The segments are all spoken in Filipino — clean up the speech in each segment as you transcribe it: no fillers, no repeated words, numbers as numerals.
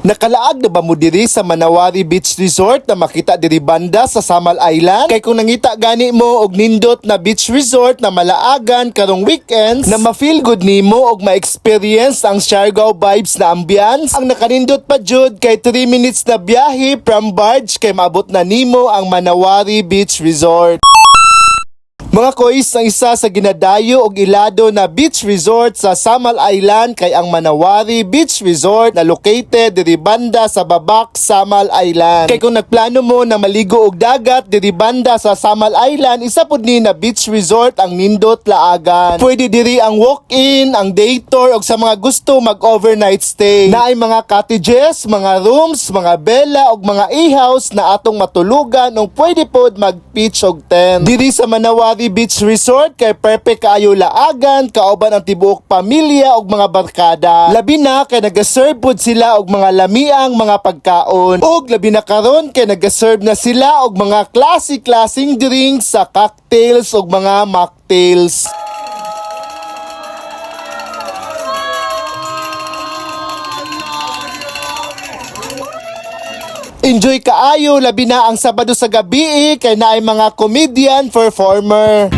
Nakalaag na ba mo diri sa Manawari Beach Resort na makita diri banda sa Samal Island? Kay kung nangita gani mo og nindot na beach resort na malaagan karong weekends na ma-feel good nimo og ma-experience ang Siargao vibes na ambience, ang nakanindot pa jud kay 3 minutes na biyahe from barge kay maabot na nimo ang Manawari Beach Resort. Mga kois, ang isa sa ginadayo og ilado na beach resort sa Samal Island kay ang Manawari Beach Resort na located diri banda sa Babak, Samal Island. Kay kung nagplano mo na maligo og dagat diri banda sa Samal Island, isa pud ni na beach resort ang nindot laagan. Pwede diri ang walk-in, ang day tour og sa mga gusto mag-overnight stay. Naay mga cottages, mga rooms, mga bela og mga e-house na atong matulugan ug pwede pod mag-pitch og tent. Diri sa Manawari Beach Resort kay perfect kaayo laagan, kauban ang tibuok pamilya og mga barkada. Labi na kay nagaserve pod sila og mga lamiang mga pagkaon. Og labi na karon kay nagaserve na sila og mga classy-classing drinks sa cocktails og mga mocktails. Enjoy kaayo labi na ang Sabado sa gabi kay naay mga comedian performer.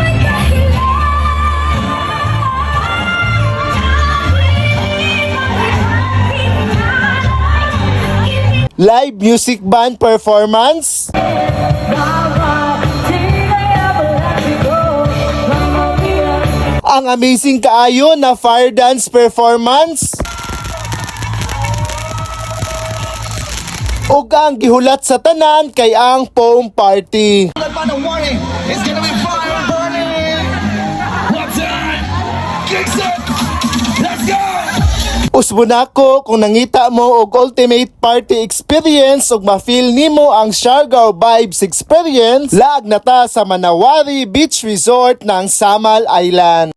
Live music band performance. Ang amazing kaayo na fire dance performance. Ug ang gihulat sa tanan kay ang foam party. Usbo nako kung nangita mo og ultimate party experience ug ma-feel nimo ang Siargao vibes experience, laag na ta sa Manawari Beach Resort ng Samal Island.